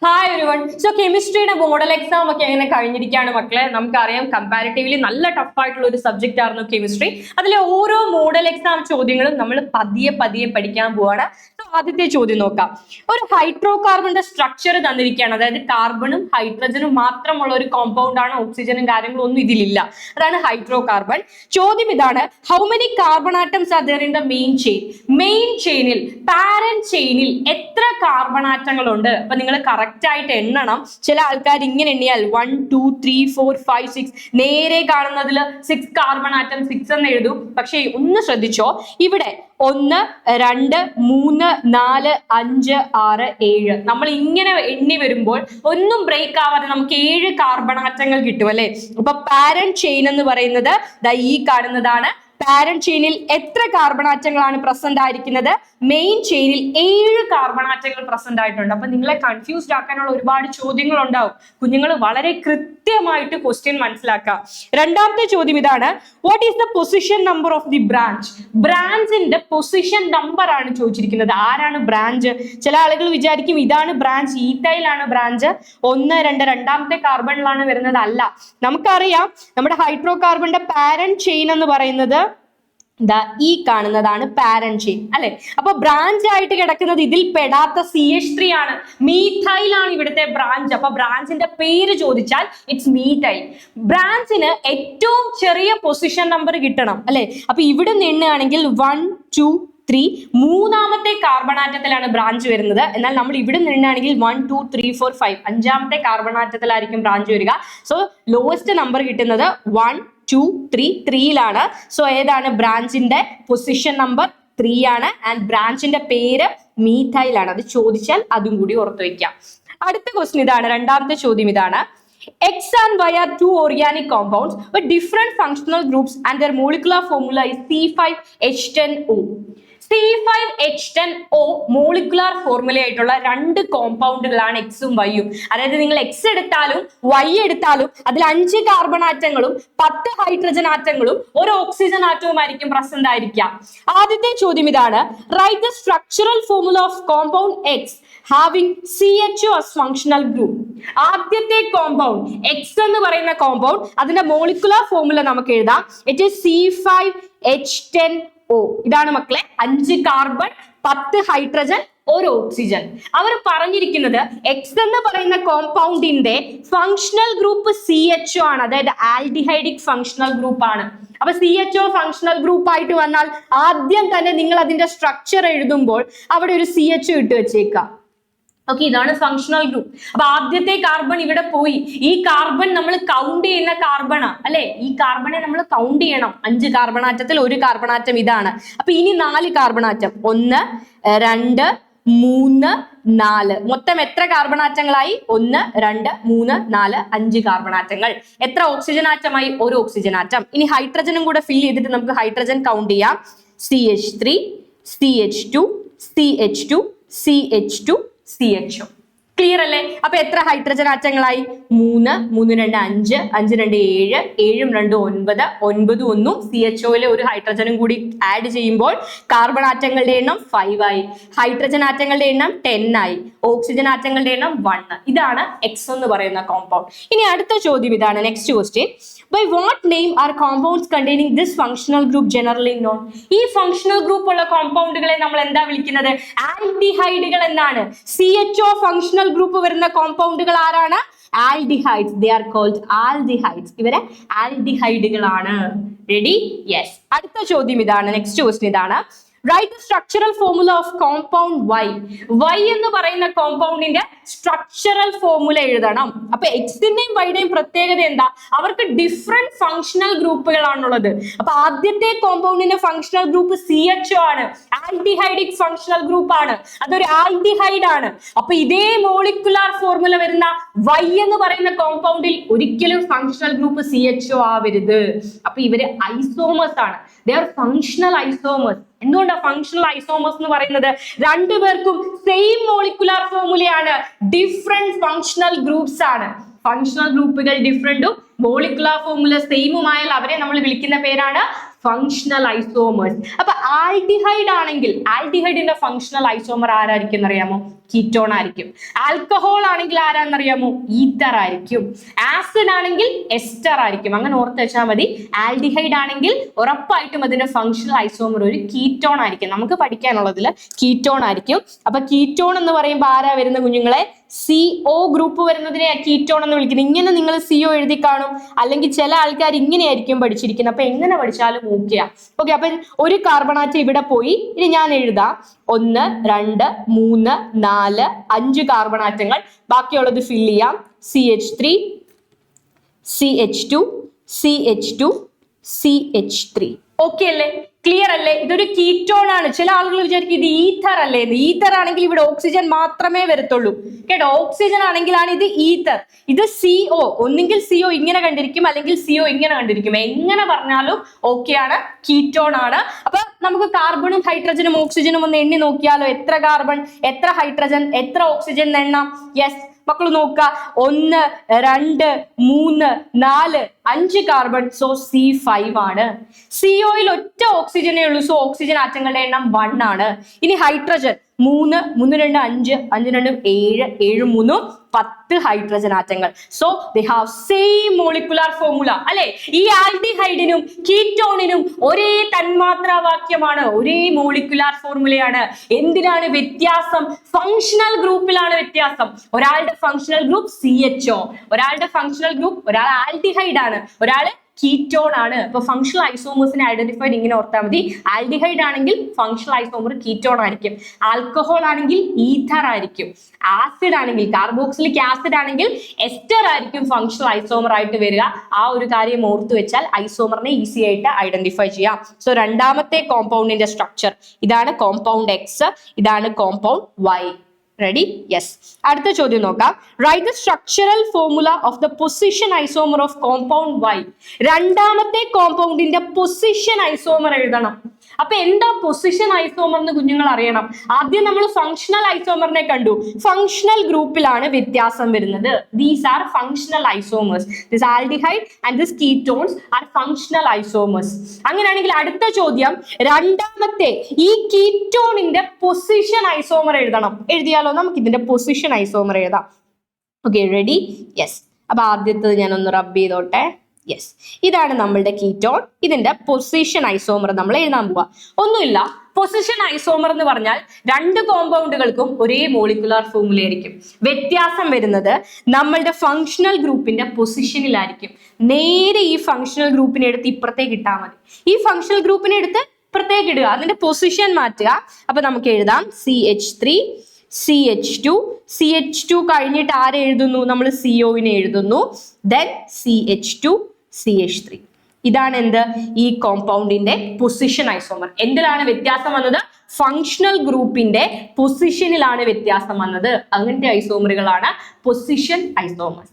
Hi everyone. So കെമിസ്ട്രിയുടെ model exam ഒക്കെ എങ്ങനെ കഴിഞ്ഞിരിക്കുകയാണ് മക്കളെ? നമുക്കറിയാം കമ്പാരിറ്റീവ്ലി നല്ല ടഫ് ആയിട്ടുള്ള ഒരു സബ്ജക്റ്റ് ആയിരുന്നു കെമിസ്ട്രി. അതിലെ ഓരോ മോഡൽ എക്സാം ചോദ്യങ്ങളും നമ്മൾ പതിയെ പതിയെ പഠിക്കാൻ പോവാണ്. സോ ആദ്യത്തെ ചോദ്യം നോക്കാം. ഒരു ഹൈഡ്രോ കാർബണിന്റെ സ്ട്രക്ചർ തന്നിരിക്കുകയാണ്. അതായത് കാർബണും ഹൈഡ്രജനും മാത്രമുള്ള ഒരു കോമ്പൗണ്ട് ആണ്, ഓക്സിജനും കാര്യങ്ങളും ഒന്നും ഇതിലില്ല. അതാണ് ഹൈഡ്രോ കാർബൺ. ചോദ്യം ഇതാണ്, how many carbon atoms are there in the main chain? Main ചെയിനിൽ, പാരന്റ് ചെയിനിൽ എത്ര കാർബൺ ആറ്റങ്ങളുണ്ട്? അപ്പൊ നിങ്ങൾ കറക്റ്റ് ആയിട്ട് എണ്ണണം. ചില ആൾക്കാർ ഇങ്ങനെ എണ്ണിയാൽ 1 2 3 4 5 6 നേരെ കാണുന്നതിൽ 6 കാർബൺ ആറ്റം 6 എന്ന് എഴുതും. പക്ഷേ ഒന്ന് ശ്രദ്ധിച്ചോ, ഇവിടെ 1 2 3 4 5 6 7 നമ്മൾ ഇങ്ങനെ എണ്ണി വരുമ്പോൾ ഒന്നും ബ്രേക്ക് ആവാതെ നമുക്ക് 7 കാർബൺ ആറ്റങ്ങൾ കിട്ടും അല്ലെ. അപ്പൊ പാരന്റ് ചെയിൻ എന്ന് പറയുന്നത് ദാ ഈ കാണുന്നതാണ്. പാരന്റ് ചെയിനിൽ എത്ര കാർബൺ ആറ്റങ്ങളാണ് പ്രസന്റ് ആയിരിക്കുന്നത്? മെയിൻ ചെയിനിൽ 7 കാർബൺ ആറ്റങ്ങൾ പ്രസന്റ് ആയിട്ടുണ്ട്. അപ്പൊ നിങ്ങളെ കൺഫ്യൂസ്ഡ് ആക്കാനുള്ള ഒരുപാട് ചോദ്യങ്ങൾ ഉണ്ടാവും. കുഞ്ഞുങ്ങൾ വളരെ കൃത്യമായിട്ട് ക്വസ്റ്റ്യൻ മനസ്സിലാക്കുക. രണ്ടാമത്തെ ചോദ്യം ഇതാണ്, what is the position number of the branch? ബ്രാഞ്ചിന്റെ പൊസിഷൻ നമ്പർ ആണ് ചോദിച്ചിരിക്കുന്നത്. ആരാണ് ബ്രാഞ്ച്? ചില ആളുകൾ വിചാരിക്കും ഇതാണ് ബ്രാഞ്ച്, ഈത്തൈലാണ് ബ്രാഞ്ച്, 1 2 രണ്ടാമത്തെ കാർബണിലാണ് വരുന്നത്. അല്ല, നമുക്കറിയാം നമ്മുടെ ഹൈഡ്രോ കാർബണിന്റെ പാരന്റ് ചെയിൻ എന്ന് പറയുന്നത് ഈ കാണുന്നതാണ് പാരന്റ് ചെയിൻ അല്ലെ. അപ്പൊ ബ്രാഞ്ച് ആയിട്ട് കിടക്കുന്നത് ഇതിൽ പെടാത്ത CH3 ആണ്, മീഥൈൽ ആണ് ഇവിടുത്തെ ബ്രാഞ്ച്. അപ്പൊ ബ്രാഞ്ചിന്റെ പേര് ചോദിച്ചാൽ ഇറ്റ്സ് മീഥൈൽ. ബ്രാഞ്ചിന് ഏറ്റവും ചെറിയ പൊസിഷൻ നമ്പർ കിട്ടണം അല്ലെ. അപ്പൊ ഇവിടെ നിന്നാണെങ്കിൽ 1 2 3 മൂന്നാമത്തെ കാർബൺ ആറ്റത്തിലാണ് ബ്രാഞ്ച് വരുന്നത്. എന്നാൽ നമ്മൾ ഇവിടെ നിന്നാണെങ്കിൽ 1 2 3 4 5 അഞ്ചാമത്തെ കാർബൺ ആറ്റത്തിലായിരിക്കും ബ്രാഞ്ച് വരിക. സോ ലോവസ്റ്റ് നമ്പർ കിട്ടുന്നത് 1 2 3 3യിലാണ്. സോ ഏതാണ് ബ്രാഞ്ചിന്റെ പൊസിഷൻ നമ്പർ? 3 ആണ്. ആൻഡ് ബ്രാഞ്ചിന്റെ പേര് മീഥൈൽ ആണ്. അത് ചോദിച്ചാൽ അതും കൂടി ഓർത്തു വെക്കാം. അടുത്ത ക്വസ്റ്റ്യൻ ഇതാണ്, രണ്ടാമത്തെ ചോദ്യം ഇതാണ്, X and Y are two organic compounds with different functional groups and their molecular formula is C5H10O. C5H10O molecular formula ആയിട്ടുള്ള രണ്ട് കോമ്പൗണ്ടുകളാണ് എക്സും വൈയും. അതായത് നിങ്ങൾ എക്സ് എടുത്താലും വൈ എടുത്താലും അതിൽ 5 കാർബൺ ആറ്റങ്ങളും 10 ഹൈഡ്രജൻ ആറ്റങ്ങളും ഒരു ഓക്സിജൻ ആറ്റവും ആയിരിക്കും പ്രസന്റ് ആയിരിക്കുക. ആദ്യത്തെ ചോദ്യം ഇതാണ്, write the structural formula of compound X having CHO as functional group. ആദ്യത്തെ കോമ്പൗണ്ട് എക്സ് എന്ന് പറയുന്ന കോമ്പൗണ്ട്, അതിന്റെ മോളിക്കുലാർ ഫോർമുല നമുക്ക് എഴുതാം. It is C5H10O. ഇതാണ് മക്കളെ, 5 കാർബൺ 10 ഹൈഡ്രജൻ ഒരു ഓക്സിജൻ. അവർ പറഞ്ഞിരിക്കുന്നത് എക്സ് എന്ന് പറയുന്ന കോമ്പൗണ്ടിന്റെ ഫങ്ഷണൽ ഗ്രൂപ്പ് CHO ആണ്, അതായത് ആൽഡിഹൈഡിക് ഫങ്ഷണൽ ഗ്രൂപ്പ് ആണ്. അപ്പൊ CHO ഫങ്ഷണൽ ഗ്രൂപ്പ് ആയിട്ട് വന്നാൽ ആദ്യം തന്നെ നിങ്ങൾ അതിന്റെ സ്ട്രക്ചർ എഴുതുമ്പോൾ അവിടെ ഒരു CHO ഇട്ട് വെച്ചേക്കാം. ഓക്കെ, ഇതാണ് ഫങ്ഷണൽ ഗ്രൂപ്പ്. അപ്പൊ ആദ്യത്തെ കാർബൺ ഇവിടെ പോയി. ഈ കാർബൺ നമ്മൾ കൗണ്ട് ചെയ്യുന്ന കാർബണാ അല്ലെ. ഈ കാർബണെ നമ്മൾ കൗണ്ട് ചെയ്യണം. 5 കാർബൺ ആറ്റത്തിൽ ഒരു കാർബൺ ആറ്റം ഇതാണ്. അപ്പൊ ഇനി 4 കാർബൺ ആറ്റം, 1 2 3 4, മൊത്തം എത്ര കാർബൺ ആറ്റങ്ങളായി? 1 2 3 4 5 കാർബൺ ആറ്റങ്ങൾ. എത്ര ഓക്സിജൻ ആറ്റമായി? ഒരു ഓക്സിജൻ ആറ്റം. ഇനി ഹൈഡ്രജനും കൂടെ ഫിൽ ചെയ്തിട്ട് നമുക്ക് ഹൈഡ്രജൻ കൗണ്ട് ചെയ്യാം. CH3 CH2 CH2 CH2 CHO. Clear അല്ലേ? അപ്പൊ എത്ര ഹൈഡ്രജൻ ആറ്റങ്ങളായി? 3 3 2 5 5 2 7 7 2 9 9 1 CHOയിലെ ഒരു ഹൈഡ്രജനും കൂടി ആഡ് ചെയ്യുമ്പോൾ കാർബൺ ആറ്റങ്ങളുടെ എണ്ണം 5 ആയി, ഹൈഡ്രജൻ ആറ്റങ്ങളുടെ എണ്ണം 10 ആയി, ഓക്സിജൻ ആറ്റങ്ങളുടെ എണ്ണം 1. ഇതാണ് എക്സ് എന്ന് പറയുന്ന കോമ്പൗണ്ട്. ഇനി അടുത്ത ചോദ്യം ഇതാണ്, next question, by what name are compounds containing this functional group generally known? ഈ ഫങ്ഷണൽ ഗ്രൂപ്പ് ഉള്ള കോമ്പൗണ്ടുകളെ നമ്മൾ എന്താ വിളിക്കുന്നത്? ആൽഡിഹൈഡുകൾ എന്നാണ്. CHO ഫങ്ഷണൽ ഗ്രൂപ്പ് വരുന്ന കോമ്പൗണ്ടുകൾ ആരാണ്? Aldehydes. They are called aldehydes. ഇവരെ ആൽഡിഹൈഡുകളാണ്. റെഡി? യെസ്. അടുത്ത ചോദ്യം ഇതാണ്, നെക്സ്റ്റ് ക്വസ്റ്റ്യൻ ഇതാണ്, write the structural formula of compound y. Y എന്ന് പറയുന്ന കോമ്പൗണ്ടിന്റെ സ്ട്രക്ചറൽ ഫോർമുല എഴുതണം. അപ്പൊ എക്സിന്റെയും വൈയുടെയും പ്രത്യേകത എന്താ? അവർക്ക് ഡിഫറെന്റ് ഫങ്ഷണൽ ഗ്രൂപ്പുകളാണുള്ളത്. അപ്പൊ ആദ്യത്തെ കോമ്പൗണ്ടിന്റെ ഫങ്ഷണൽ ഗ്രൂപ്പ് CHO ആണ്, ആൽഡിഹൈഡിക് ഫങ്ഷണൽ ഗ്രൂപ്പ് ആണ്, അതൊരു ആൽഡിഹൈഡ് ആണ്. അപ്പൊ ഇതേ മോളിക്കുലാർ ഫോർമുല വരുന്ന വൈ എന്ന് പറയുന്ന കോമ്പൗണ്ടിൽ ഒരിക്കലും ഫങ്ഷണൽ ഗ്രൂപ്പ് CHO ആവരുത്. അപ്പൊ ഇവര് ഐസോമേഴ്സ് ആണ്. They are functional isomers. എന്തുകൊണ്ടാണ് ഫങ്ഷണൽ ഐസോമേഴ്സ് എന്ന് പറയുന്നത്? രണ്ടുപേർക്കും സെയിം മോളിക്കുലാർ ഫോർമുലയാണ്, ഡിഫറെന്റ് ഫങ്ഷണൽ ഗ്രൂപ്പ്സ് ആണ്. ഫങ്ഷണൽ ഗ്രൂപ്പുകൾ ഡിഫറെന്റും മോളിക്കുലാർ ഫോർമുല സെയിമുമായാൽ അവരെ നമ്മൾ വിളിക്കുന്ന പേരാണ് ഫങ്ഷണൽ ഐസോമേഴ്സ്. അപ്പൊ ആൽഡിഹൈഡ് ആണെങ്കിൽ ആൽഡിഹൈഡിന്റെ ഫങ്ഷണൽ ഐസോമർ ആരായിരിക്കും എന്നറിയാമോ? കീറ്റോൺ ആയിരിക്കും. ആൽക്കഹോൾ ആണെങ്കിൽ ആരാന്നറിയാമോ? ഈത്തർ ആയിരിക്കും. ആസിഡ് ആണെങ്കിൽ എസ്റ്റർ ആയിരിക്കും. അങ്ങനെ ഓർത്ത് വെച്ചാൽ മതി. ആൽഡിഹൈഡ് ആണെങ്കിൽ ഉറപ്പായിട്ടും അതിന്റെ ഫങ്ഷണൽ ഐസോമർ ഒരു കീറ്റോൺ ആയിരിക്കും. നമുക്ക് പഠിക്കാനുള്ളതിൽ കീറ്റോൺ ആയിരിക്കും. അപ്പൊ കീറ്റോൺ എന്ന് പറയുമ്പോൾ ആരാ വരുന്ന കുഞ്ഞുങ്ങളെ? CO ഗ്രൂപ്പ് വരുന്നതിനെ കീറ്റോൺ എന്ന് വിളിക്കുന്നത്. ഇങ്ങനെ നിങ്ങൾ CO എഴുതി കാണും, അല്ലെങ്കിൽ ചില ആൾക്കാർ ഇങ്ങനെയായിരിക്കും പഠിച്ചിരിക്കുന്നത്. അപ്പൊ എങ്ങനെ പഠിച്ചാലും ഓക്കെയാ. ഓക്കെ, അപ്പൊ ഒരു കാർബൺ ആറ്റം ഇവിടെ പോയി. ഇനി ഞാൻ എഴുതാം 1 2 3 4 5 കാർബൺ ആറ്റങ്ങൾ. ബാക്കിയുള്ളത് ഫില്ല് ചെയ്യാം. CH3 CH2 CH2 CH3. Okay അല്ലേ? ക്ലിയർ അല്ലേ? ഇതൊരു കീറ്റോൺ ആണ്. ചില ആളുകൾ വിചാരിക്കും ഇത് ഈഥർ അല്ലേ. ഈഥർ ആണെങ്കിൽ ഇവിടെ ഓക്സിജൻ മാത്രമേ വരത്തുള്ളൂ കേട്ടോ. ഓക്സിജൻ ആണെങ്കിലാണ് ഇത് ഈഥർ. ഇത് CO. ഒന്നുകിൽ CO ഇങ്ങനെ കണ്ടിരിക്കും, അല്ലെങ്കിൽ CO ഇങ്ങനെ കണ്ടിരിക്കും. എങ്ങനെ പറഞ്ഞാലും ഓക്കെയാണ്, കീറ്റോൺ ആണ്. അപ്പൊ നമുക്ക് കാർബണും ഹൈഡ്രജനും ഓക്സിജനും ഒന്ന് എണ്ണി നോക്കിയാലോ? എത്ര കാർബൺ, എത്ര ഹൈഡ്രജൻ, എത്ര ഓക്സിജൻ എണ്ണാം? യെസ് മക്കൾ നോക്കുക. 1 2 3 4 5 കാർബൺ. സോ C5 ആണ്. COയിൽ ഒറ്റ ഓക്സിജനേ ഉള്ളൂ. സോ ഓക്സിജൻ ആറ്റങ്ങളുടെ എണ്ണം 1 ആണ്. ഇനി ഹൈഡ്രജൻ 3 3 2 5 5 2 7 7 3 10 ഹൈഡ്രജൻ ആറ്റങ്ങൾ. So they have same molecular formula അല്ലെ? ഈ ആൽഡിഹൈഡിനും കീറ്റോണിനും ഒരേ തന്മാത്രാവാക്യമാണ്, ഒരേ മോളിക്കുലാർ ഫോർമുലയാണ്. എന്തിനാണ് വ്യത്യാസം? ഫങ്ഷണൽ ഗ്രൂപ്പിലാണ് വ്യത്യാസം. ഒരാളുടെ ഫങ്ഷണൽ ഗ്രൂപ്പ് CHO, ഒരാളുടെ ഫങ്ഷണൽ ഗ്രൂപ്പ്, ഒരാൾ ആൽഡിഹൈഡ് ആണ്, ഒരാൾ കീറ്റോൺ ആണ്. അപ്പൊ ഫങ്ഷണൽ ഐസോമേഴ്സിനെ ഐഡന്റിഫൈഡ് ഇങ്ങനെ ഓർത്താൽ മതി. ആൽഡിഹൈഡ് ആണെങ്കിൽ ഫങ്ഷണൽ ഐസോമർ കീറ്റോൺ ആയിരിക്കും. ആൽക്കഹോൾ ആണെങ്കിൽ ഈഥർ ആയിരിക്കും. ആസിഡ് ആണെങ്കിൽ, കാർബോക്സിലിക് ആസിഡ് ആണെങ്കിൽ എസ്റ്റർ ആയിരിക്കും ഫങ്ഷണൽ ഐസോമർ ആയിട്ട് വരിക. ആ ഒരു കാര്യം ഓർത്തു വെച്ചാൽ ഐസോമറിനെ ഈസി ആയിട്ട് ഐഡന്റിഫൈ ചെയ്യാം. സോ രണ്ടാമത്തെ കോമ്പൗണ്ടിന്റെ സ്ട്രക്ചർ ഇതാണ്. കോമ്പൗണ്ട് X, ഇതാണ് കോമ്പൗണ്ട് Y. റെഡി? യെസ്. അടുത്ത ചോദ്യം നോക്കാം. Right the structural formula of the position isomer of compound Y. രണ്ടാമത്തെ കോമ്പൗണ്ടിന്റെ പൊസിഷൻ ഐസോമർ എഴുതണം. അപ്പൊ എന്താ പൊസിഷൻ ഐസോമർ എന്ന് കുഞ്ഞുങ്ങൾ അറിയണം. ആദ്യം നമ്മൾ ഫങ്ഷണൽ ഐസോമറിനെ കണ്ടു. ഫങ്ഷണൽ ഗ്രൂപ്പിലാണ് വ്യത്യാസം വരുന്നത്. These are functional isomers. This aldehyde and this ketones are functional isomers. അങ്ങനെയാണെങ്കിൽ അടുത്ത ചോദ്യം, രണ്ടാമത്തെ ഈ കീറ്റോണിന്റെ പൊസിഷൻ ഐസോമർ എഴുതണം. എഴുതിയാലോ? നമുക്ക് ഇതിന്റെ പൊസിഷൻ ഐസോമർ എഴുതാം. Okay, ready? യെസ്. അപ്പൊ ആദ്യത്തത് ഞാൻ ഒന്ന് റബ്ബ് ചെയ്തോട്ടെ. യെസ്, ഇതാണ് നമ്മളുടെ കീറ്റോൺ. ഇതിന്റെ പൊസിഷൻ ഐസോമർ നമ്മൾ എഴുതാൻ പോവാ. ഒന്നുമില്ല, പൊസിഷൻ ഐസോമർ എന്ന് പറഞ്ഞാൽ രണ്ട് കോമ്പൗണ്ടുകൾക്കും ഒരേ മോളിക്കുലാർ ഫോർമുല ആയിരിക്കും. വ്യത്യാസം വരുന്നത് നമ്മളുടെ ഫങ്ഷണൽ ഗ്രൂപ്പിന്റെ പൊസിഷനിലായിരിക്കും. നേരെ ഈ ഫങ്ഷണൽ ഗ്രൂപ്പിനെ എടുത്ത് ഇപ്പുറത്തേക്ക് ഇട്ടാൽ മതി. ഈ ഫങ്ഷണൽ ഗ്രൂപ്പിനെ എടുത്ത് ഇപ്പുറത്തേക്ക് ഇടുക, അതിന്റെ പൊസിഷൻ മാറ്റുക. അപ്പൊ നമുക്ക് എഴുതാം CH3 CH2 കഴിഞ്ഞിട്ട് ആരെ എഴുതുന്നു? നമ്മൾ COനെ എഴുതുന്നു. Then CH2 CH3. ഇതാണ് എന്ത്? ഈ കോമ്പൗണ്ടിന്റെ പൊസിഷൻ ഐസോമർ. എന്തിലാണ് വ്യത്യാസം വന്നത്? ഫങ്ഷണൽ ഗ്രൂപ്പിന്റെ പൊസിഷനിലാണ് വ്യത്യാസം വന്നത്. അങ്ങനത്തെ ഐസോമറുകളാണ് പൊസിഷൻ ഐസോമർ.